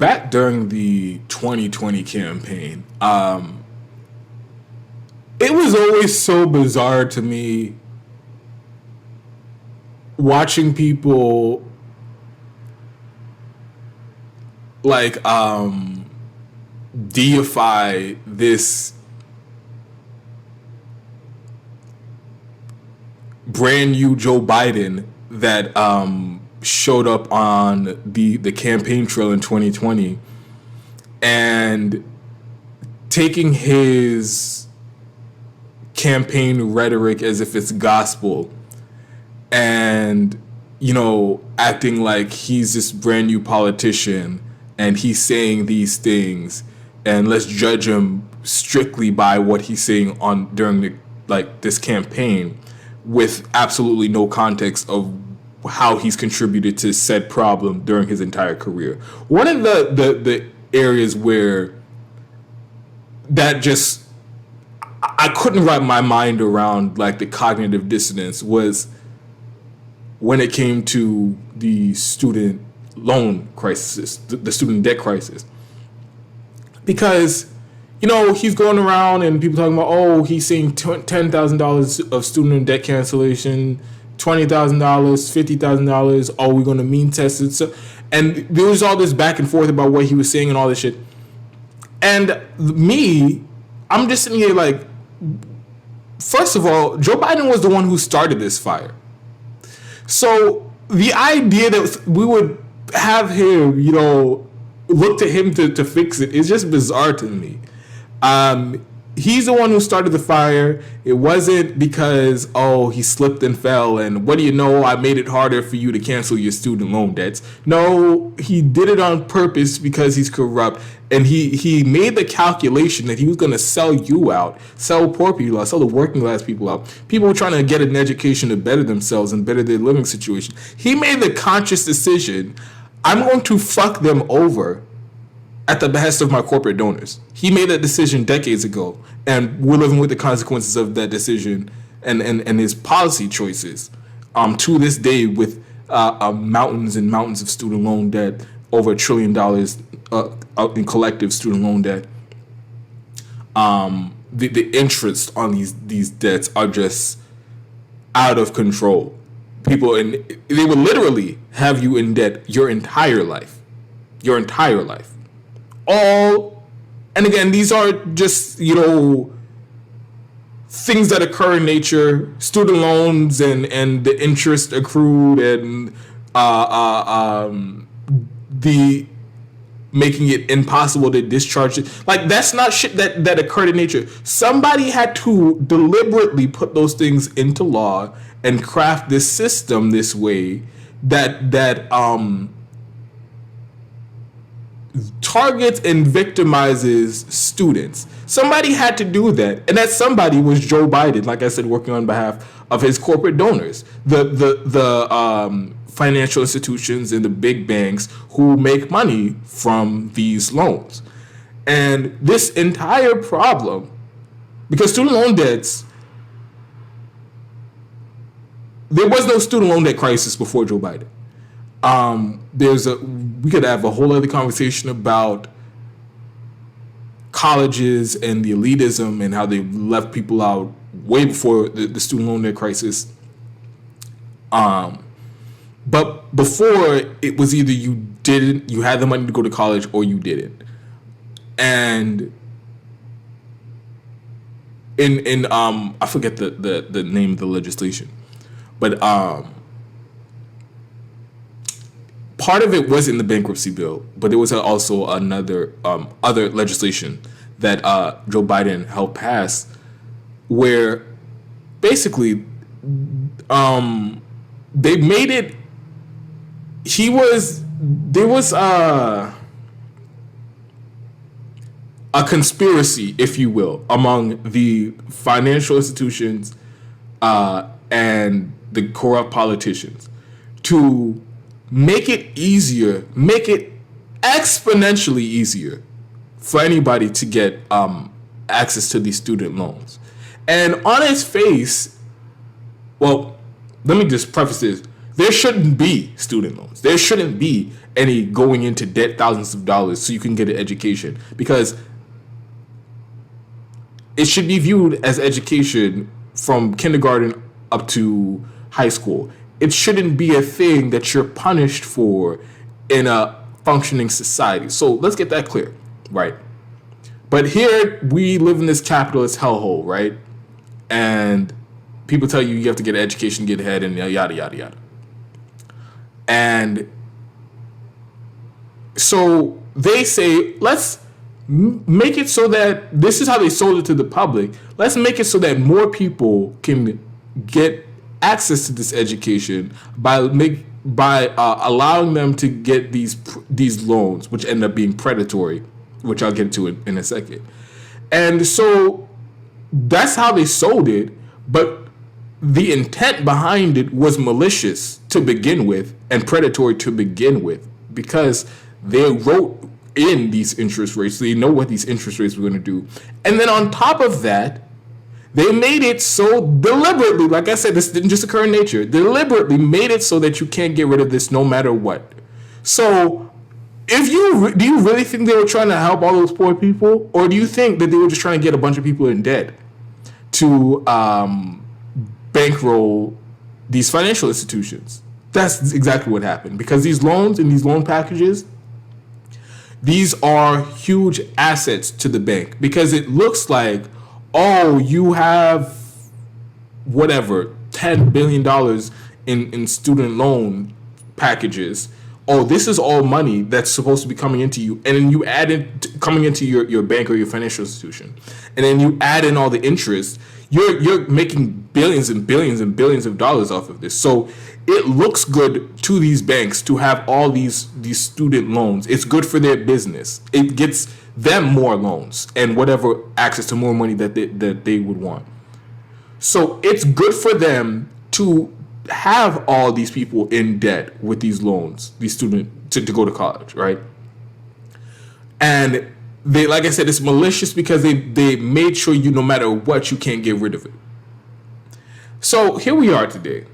back during the 2020 campaign, it was always so bizarre to me watching people like deify this brand new Joe Biden that showed up on the campaign trail in 2020, and taking his campaign rhetoric as if it's gospel, and acting like he's this brand new politician and he's saying these things, and let's judge him strictly by what he's saying on during this campaign, with absolutely no context of how he's contributed to said problem during his entire career. One of the areas where that just I couldn't wrap my mind around, like the cognitive dissonance, was when it came to the student loan crisis, the student debt crisis. Because, he's going around and people talking about, oh, he's seeing $10,000 of student debt cancellation, $20,000, $50,000. Oh, we're going to mean test it. So, and there was all this back and forth about what he was saying and all this shit. And I'm just sitting here like, first of all, Joe Biden was the one who started this fire. So the idea that we would have him, look to him to fix it is just bizarre to me. He's the one who started the fire. It wasn't because, oh, he slipped and fell and what do you know, I made it harder for you to cancel your student loan debts. No, he did it on purpose because he's corrupt, and he made the calculation that he was going to sell you out, sell poor people out, sell the working class people out. People were trying to get an education to better themselves and better their living situation. He made the conscious decision, I'm going to fuck them over at the behest of my corporate donors. He made that decision decades ago, and we're living with the consequences of that decision and his policy choices to this day, with mountains and mountains of student loan debt, over $1 trillion in collective student loan debt. The interest on these debts are just out of control. People, and they will literally have you in debt your entire life. And again, these are just, things that occur in nature, student loans and the interest accrued, and the making it impossible to discharge it. Like, that's not shit that occurred in nature. Somebody had to deliberately put those things into law and craft this system this way that targets and victimizes students. Somebody had to do that, and that somebody was Joe Biden, like I said, working on behalf of his corporate donors, the financial institutions and the big banks who make money from these loans. And this entire problem, because student loan debts, there was no student loan debt crisis before Joe Biden. We could have a whole other conversation about colleges and the elitism and how they left people out way before the student loan debt crisis. But before, it was either you had the money to go to college, or you didn't. And in I forget the name of the legislation, but part of it was in the bankruptcy bill, but there was also another other legislation that Joe Biden helped pass, where basically they made it. There was a conspiracy, if you will, among the financial institutions and the corrupt politicians to make it exponentially easier for anybody to get access to these student loans. And on its face, well, let me just preface this. There shouldn't be student loans. There shouldn't be any going into debt thousands of dollars so you can get an education, because it should be viewed as education from kindergarten up to high school. It shouldn't be a thing that you're punished for in a functioning society. So let's get that clear, right? But here we live in this capitalist hellhole, right? And people tell you have to get an education, get ahead, and yada, yada, yada. And so they say, let's make it so that this is how they sold it to the public. Let's make it so that more people can get access to this education by allowing them to get these loans, which end up being predatory, which I'll get to in a second. And so that's how they sold it, but the intent behind it was malicious to begin with and predatory to begin with, because they wrote in these interest rates. So they know what these interest rates were going to do. And then on top of that, they made it so deliberately, like I said, this didn't just occur in nature, deliberately made it so that you can't get rid of this no matter what. So do you really think they were trying to help all those poor people? Or do you think that they were just trying to get a bunch of people in debt to bankroll these financial institutions? That's exactly what happened. Because these loans and these loan packages, these are huge assets to the bank, because it looks like, oh, you have whatever, $10 billion in student loan packages. Oh, this is all money that's supposed to be coming into you. And then you add it coming into your bank or your financial institution. And then you add in all the interest. You're making billions and billions and billions of dollars off of this. So it looks good to these banks to have all these student loans. It's good for their business. It gets them more loans and whatever access to more money that they would want. So it's good for them to have all these people in debt with these loans, these students to go to college, right? And they, like I said, it's malicious because they made sure no matter what, you can't get rid of it. So here we are today.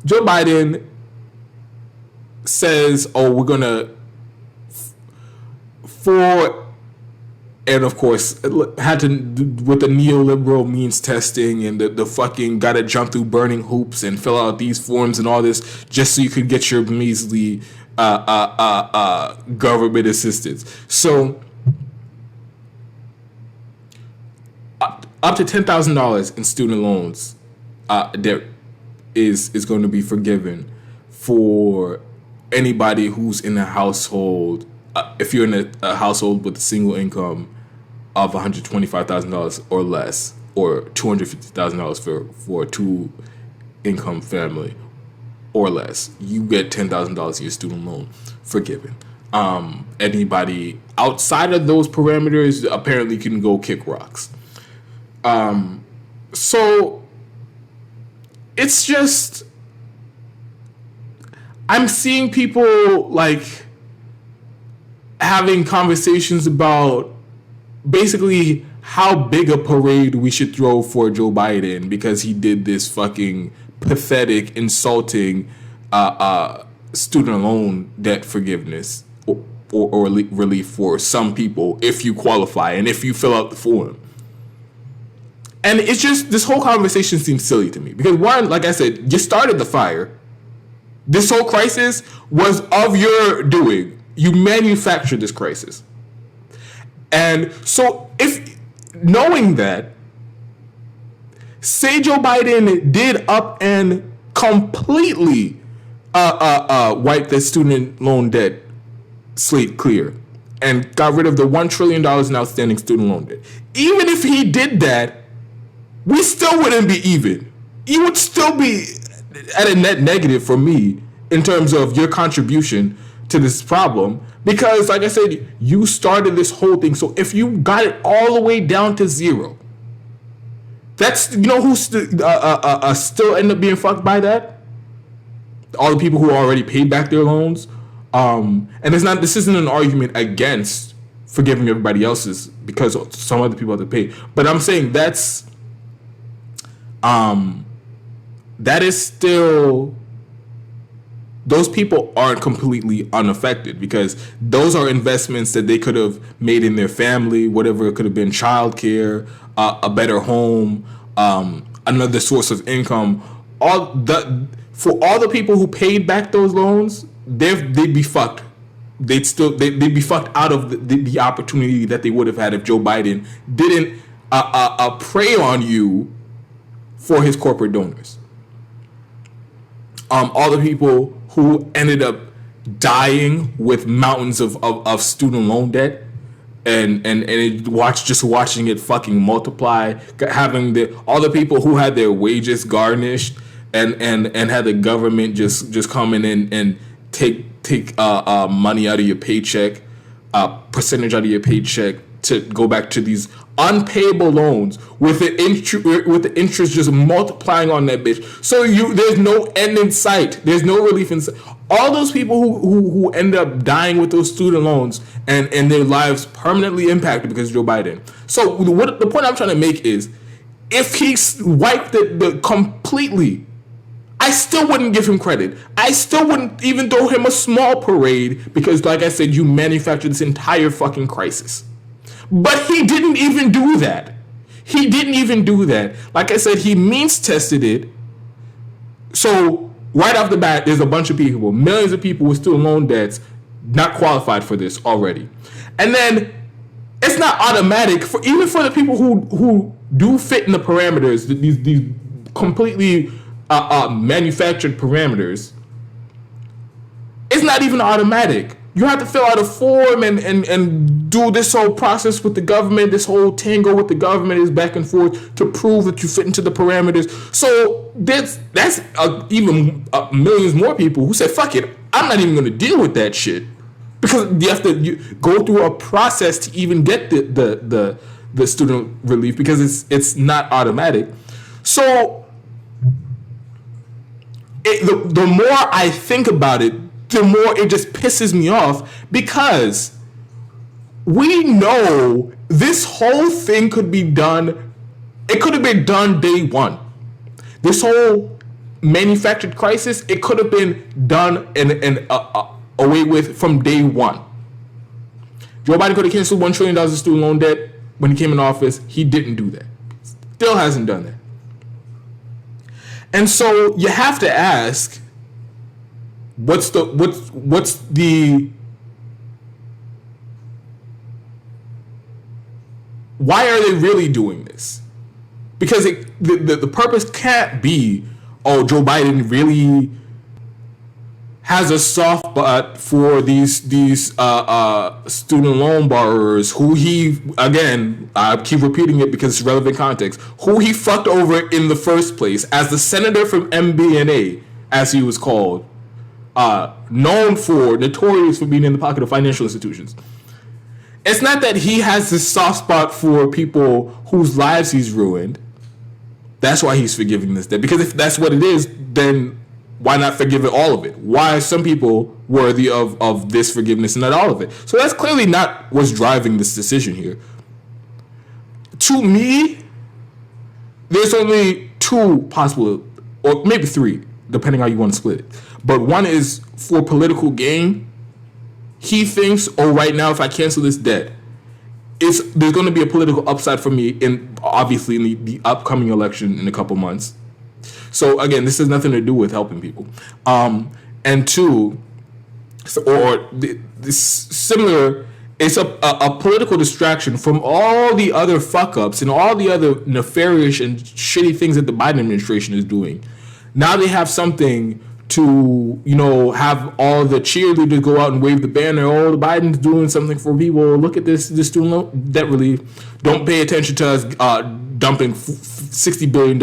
Joe Biden says, oh, we're going to, and of course, had to, with the neoliberal means testing and the fucking gotta jump through burning hoops and fill out these forms and all this just so you could get your measly government assistance. So up to $10,000 in student loans there is going to be forgiven for anybody who's in a household. If you're in a household with a single income of $125,000 or less, or $250,000 for a two-income family or less, you get $10,000 of your student loan forgiven. Anybody outside of those parameters apparently can go kick rocks. So it's just, I'm seeing people like having conversations about basically how big a parade we should throw for Joe Biden because he did this fucking pathetic, insulting student loan debt forgiveness or relief for some people if you qualify and if you fill out the form. And it's just, this whole conversation seems silly to me because, one, like I said, you started the fire. This whole crisis was of your doing. You manufactured this crisis. And so if, knowing that, say Joe Biden did up and completely wipe the student loan debt slate clear and got rid of the $1 trillion in outstanding student loan debt. Even if he did that, we still wouldn't be even. You would still be at a net negative for me in terms of your contribution to this problem. Because, like I said, you started this whole thing. So if you got it all the way down to zero, that's, you know who still end up being fucked by that? All the people who already paid back their loans. And this isn't an argument against forgiving everybody else's because some other people have to pay. But I'm saying that is still those people aren't completely unaffected, because those are investments that they could have made in their family, whatever it could have been, childcare, a better home, another source of income. For all the people who paid back those loans, they'd be fucked. They'd be fucked out of the opportunity that they would have had if Joe Biden didn't prey on you for his corporate donors. All the people who ended up dying with mountains of student loan debt, and watching it fucking multiply, having all the people who had their wages garnished, and had the government just come in and take money out of your paycheck, percentage out of your paycheck, to go back to these unpayable loans, with the interest just multiplying on that bitch. So there's no end in sight. There's no relief in sight. All those people who end up dying with those student loans and their lives permanently impacted because of Joe Biden. So the point I'm trying to make is, if he wiped the completely, I still wouldn't give him credit. I still wouldn't even throw him a small parade, because, like I said, you manufactured this entire fucking crisis. But he didn't even do that. Like I said, he means tested it. So right off the bat, there's a bunch of people, millions of people with student loan debts, not qualified for this already. And then it's not automatic even for the people who do fit in the parameters, these completely manufactured parameters. It's not even automatic. You have to fill out a form and do this whole process with the government. This whole tango with the government is back and forth to prove that you fit into the parameters. So that's even millions more people who said, fuck it, I'm not even going to deal with that shit. Because you have to go through a process to even get the student relief, because it's not automatic. So the more I think about it, the more it just pisses me off, because we know this whole thing could be done. It could have been done day one. This whole manufactured crisis, it could have been done and away with from day one. Joe Biden could have canceled $1 trillion of student loan debt when he came in office. He didn't do that. Still hasn't done that. And so you have to ask, what's the why are they really doing this? Because the purpose can't be, oh, Joe Biden really has a soft spot for these student loan borrowers who he, again, I keep repeating it because it's relevant context, who he fucked over in the first place as the senator from MBNA, as he was called, notorious for being in the pocket of financial institutions. It's not that he has this soft spot for people whose lives he's ruined. That's why he's forgiving this debt. Because if that's what it is, then why not forgive it, all of it? Why are some people worthy of this forgiveness and not all of it? So that's clearly not what's driving this decision here. To me, there's only two possible, or maybe three, depending how you want to split it. But one is for political gain. He thinks, oh, right now, if I cancel this debt, there's going to be a political upside for me in the upcoming election in a couple months. So again, this has nothing to do with helping people. And two, this similar, it's a political distraction from all the other fuck ups and all the other nefarious and shitty things that the Biden administration is doing. Now they have something to, have all the cheerleaders go out and wave the banner. Oh, the Biden's doing something for people. Look at this student loan debt relief. Don't pay attention to us dumping $60 billion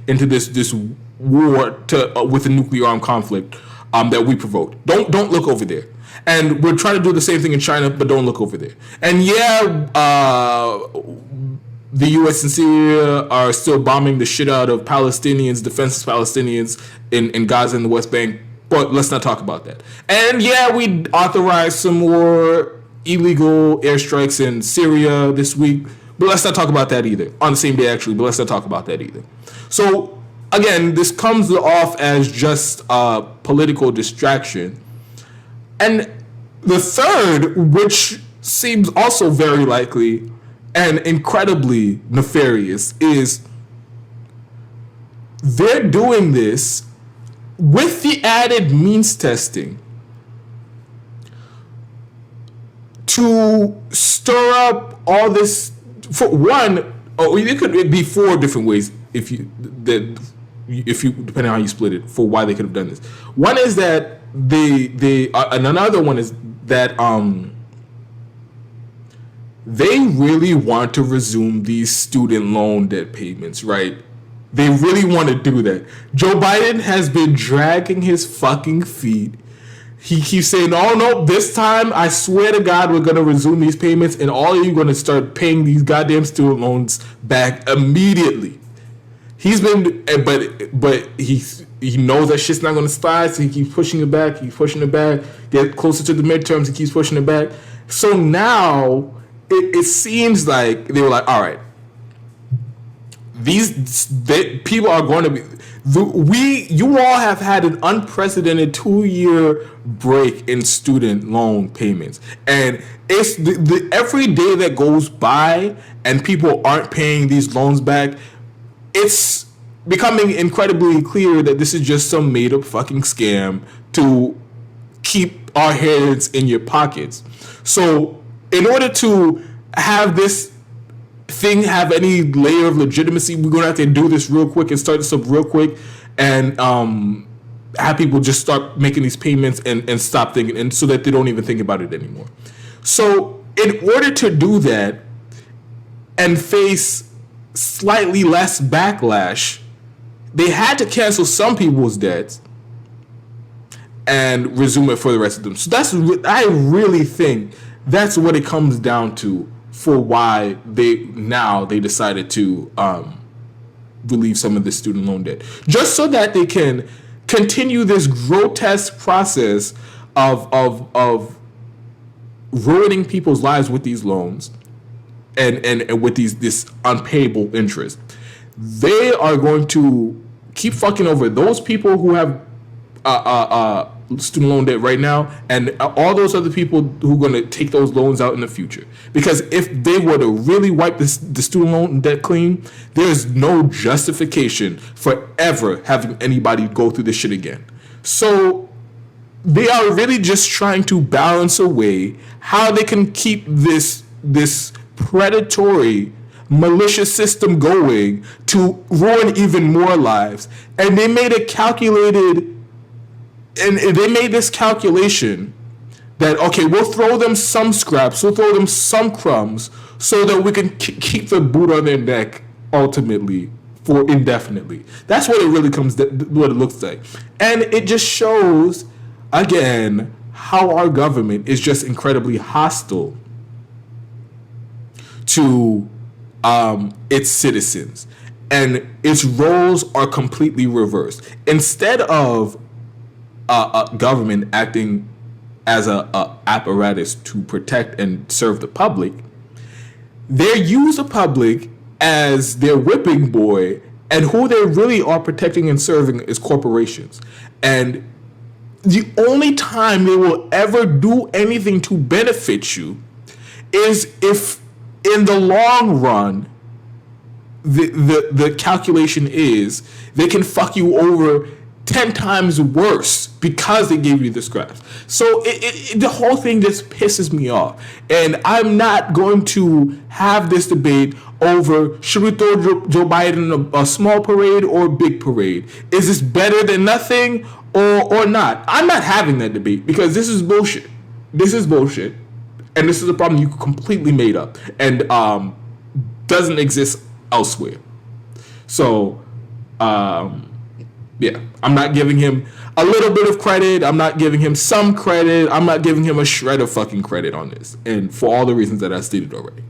into this war with a nuclear armed conflict that we provoked. Don't look over there. And we're trying to do the same thing in China, but don't look over there. And the U.S. and Syria are still bombing the shit out of Palestinians, defenseless Palestinians in Gaza and the West Bank. But let's not talk about that. And we authorized some more illegal airstrikes in Syria this week. But let's not talk about that either. On the same day, actually. But let's not talk about that either. So again, this comes off as just a political distraction. And the third, which seems also very likely and incredibly nefarious, is they're doing this with the added means testing to stir up all this. For one, it could be four different ways if you depending on how you split it for why they could have done this. One is that and another one is that they really want to resume these student loan debt payments, right? They really want to do that. Joe Biden has been dragging his fucking feet. He keeps saying, "Oh no, this time I swear to God we're gonna resume these payments, and all of you are gonna start paying these goddamn student loans back immediately." He's been, but he knows that shit's not gonna slide, so he keeps pushing it back. He's pushing it back. Get closer to the midterms, he keeps pushing it back. So now it seems like they were like, all right, people are going to be. You all have had an unprecedented 2-year break in student loan payments, and it's every day that goes by and people aren't paying these loans back, it's becoming incredibly clear that this is just some made up fucking scam to keep our heads in your pockets. So in order to have this thing have any layer of legitimacy, we're gonna have to do this real quick and start this up real quick, and have people just start making these payments and stop thinking, and so that they don't even think about it anymore. So in order to do that and face slightly less backlash, they had to cancel some people's debts and resume it for the rest of them. So I really think that's what it comes down to for why they decided to relieve some of the student loan debt, just so that they can continue this grotesque process of ruining people's lives with these loans and with this unpayable interest. They are going to keep fucking over those people who have student loan debt right now, and all those other people who are going to take those loans out in the future. Because if they were to really wipe the student loan debt clean, there's no justification for ever having anybody go through this shit again. So they are really just trying to balance away how they can keep this predatory, malicious system going to ruin even more lives. And they made a calculated. And they made this calculation that, okay, we'll throw them some scraps, we'll throw them some crumbs, so that we can keep the boot on their neck ultimately for indefinitely. That's what it really what it looks like. And it just shows, again, how our government is just incredibly hostile to its citizens. And its roles are completely reversed. Instead of government acting as a apparatus to protect and serve the public, they use the public as their whipping boy, and who they really are protecting and serving is corporations. And the only time they will ever do anything to benefit you is if in the long run the calculation is they can fuck you over 10 times worse because they gave you the scraps. So the whole thing just pisses me off. And I'm not going to have this debate over should we throw Joe Biden a small parade or a big parade? Is this better than nothing or not? I'm not having that debate because this is bullshit. This is bullshit. And this is a problem you completely made up and doesn't exist elsewhere. So, yeah, I'm not giving him a little bit of credit. I'm not giving him some credit. I'm not giving him a shred of fucking credit on this. And for all the reasons that I stated already.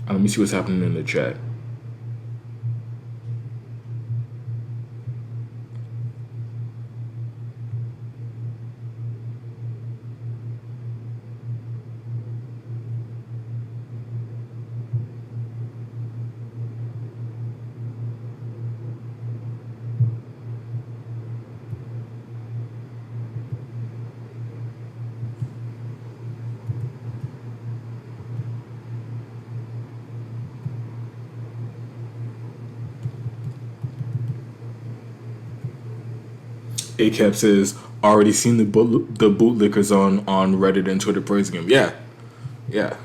Let me see what's happening in the chat. ACAP says, already seen the bootlickers on Reddit and Twitter praising him. Yeah.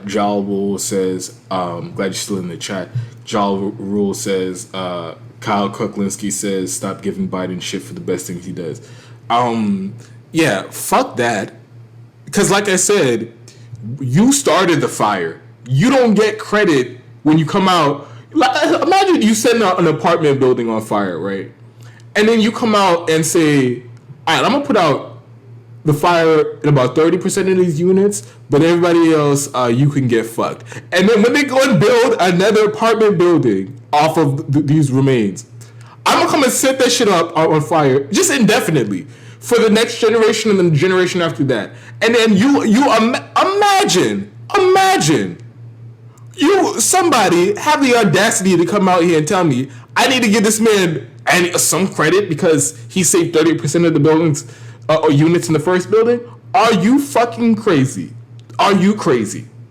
Jal Rule says, glad you're still in the chat. Jal Rule says, Kyle Kuklinski says, stop giving Biden shit for the best things he does. Yeah, fuck that. Because like I said, you started the fire. You don't get credit when you come out. Imagine you setting an apartment building on fire, right? And then you come out and say, all right, I'm going to put out the fire in about 30% of these units, but everybody else, you can get fucked. And then when they go and build another apartment building off of these remains, I'm going to come and set that shit up on fire just indefinitely for the next generation and the generation after that. And then you imagine somebody have the audacity to come out here and tell me I need to give this man some credit because he saved 30% of the buildings or units in the first building. Are you fucking crazy? Are you crazy?